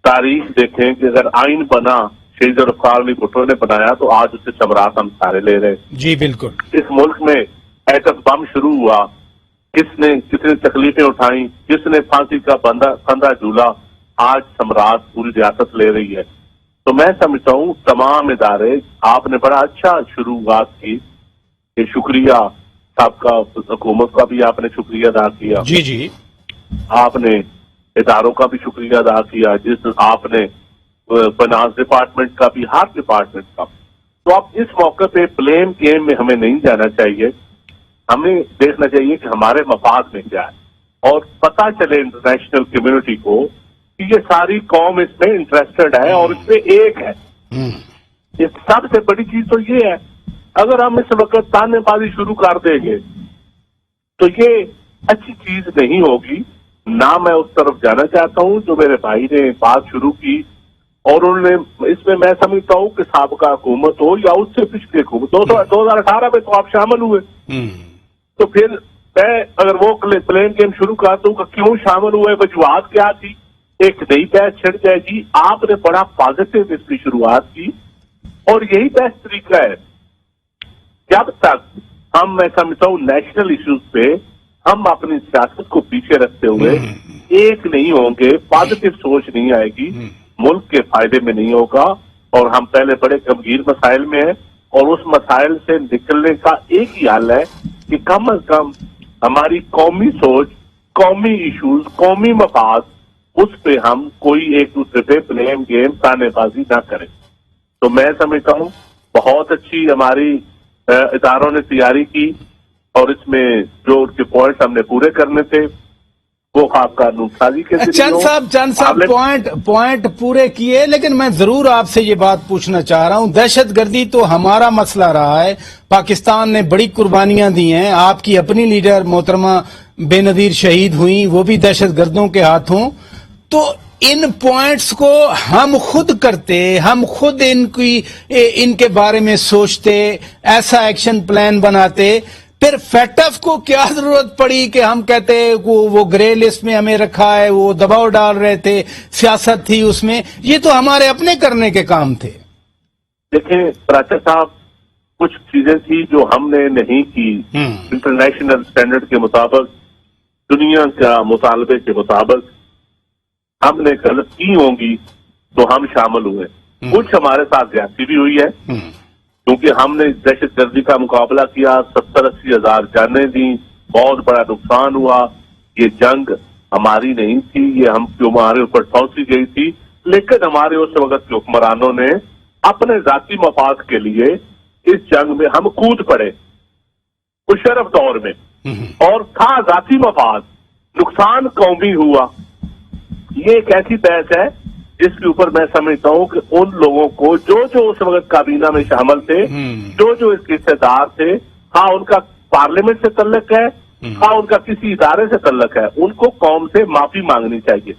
तारीख देखें कि अगर आइन बना शहीद ज़ुल्फ़िकार अली भुट्टो ने बनाया तो आज उससे समरात हम सारे ले रहे हैं। जी बिल्कुल। इस मुल्क में एटम बम शुरू हुआ, कितनी तकलीफें उठाई, किसने फांसी का फंदा झूला, आज समरात पूरी रियासत ले रही है। तो मैं समझता हूँ तमाम इदारे, आपने बड़ा अच्छा शुरुआत की, ये शुक्रिया सबका, हुकूमत का भी आपने शुक्रिया अदा किया, जी जी, आपने इदारों का भी शुक्रिया अदा किया, जिस आपने फाइनेंस डिपार्टमेंट का भी, हर डिपार्टमेंट का। तो अब इस मौके पे ब्लेम गेम में हमें नहीं जाना चाहिए, हमें देखना चाहिए कि हमारे मफाद में क्या है और पता चले इंटरनेशनल कम्युनिटी को कि ये सारी कौम इसमें इंटरेस्टेड है और इसमें एक है। ये सबसे बड़ी चीज तो ये है, अगर हम इस वक्त तानेबाजी शुरू कर देंगे तो ये अच्छी चीज नहीं होगी। ना मैं उस तरफ जाना चाहता हूं जो मेरे भाई ने बात शुरू की, और उन्होंने इसमें मैं समझता हूं कि साबका हुकूमत हो या उससे पिछले हुकूमत, 2018 में तो आप शामिल हुए, तो फिर मैं अगर वो प्लेन गेम शुरू कर दूं कि क्यों शामिल हुए, वजूहत क्या थी, एक नई बहस छिड़ जाएगी। आपने बड़ा पॉजिटिव इसकी शुरुआत की और यही बेस्ट तरीका है। जब तक हम, मैं समझता हूं, नेशनल इश्यूज पे हम अपनी सियासत को पीछे रखते हुए एक नहीं होंगे, पॉजिटिव सोच नहीं आएगी, मुल्क के फायदे में नहीं होगा। और हम पहले बड़े गंभीर मसाइल में हैं और उस मसाइल से निकलने का एक ही हल है कि कम अज कम हमारी कौमी सोच, कौमी इश्यूज, कौमी मफाद, उस पे हम कोई एक दूसरे पे ब्लेम गेम, तानेबाजी ना करें। तो मैं समझता हूँ बहुत अच्छी हमारी इदारों ने तैयारी की और इसमें जो उनके पॉइंट्स हमने पूरे करने थे वो खास कानून साजी के चंद साहब पॉइंट पूरे किए, लेकिन मैं जरूर आपसे ये बात पूछना चाह रहा हूं, दहशतगर्दी तो हमारा मसला रहा है, पाकिस्तान ने बड़ी कुर्बानियां दी हैं, आपकी अपनी लीडर मोहतरमा बेनजीर शहीद हुई, वो भी दहशतगर्दों के हाथों। तो इन पॉइंट्स को हम खुद करते, हम खुद इनके बारे में सोचते, ऐसा एक्शन प्लान बनाते, फिर फैटफ को क्या जरूरत पड़ी कि हम कहते वो ग्रे लिस्ट में हमें रखा है, वो दबाव डाल रहे थे, सियासत थी उसमें, ये तो हमारे अपने करने के काम थे। देखिए प्राचा साहब, कुछ चीजें थी जो हमने नहीं की, इंटरनेशनल स्टैंडर्ड के मुताबिक, दुनिया का मुतालबे के मुताबिक हमने गलत की होंगी तो हम शामिल हुए। कुछ हमारे साथ ज्यादती भी हुई है क्योंकि हमने दहशतगर्दी का मुकाबला किया, 70-80 हजार जानें दी, बहुत बड़ा नुकसान हुआ। ये जंग हमारी नहीं थी, ये हमारे ऊपर ठौसी गई थी, लेकिन हमारे उस वक्त के हुक्मरानों ने अपने जाती मफाद के लिए इस जंग में हम कूद पड़े मुशर्रफ दौर में, और था जाती मफाद, नुकसान कौमी हुआ। ये एक ऐसी बहस है जिसके ऊपर मैं समझता हूं कि उन लोगों को जो उस वक्त काबीना में शामिल थे, जो इसके हिस्सेदार थे, हाँ उनका पार्लियामेंट से तल्लुक है, हाँ उनका किसी इदारे से तल्लुक है, उनको कौम से माफी मांगनी चाहिए।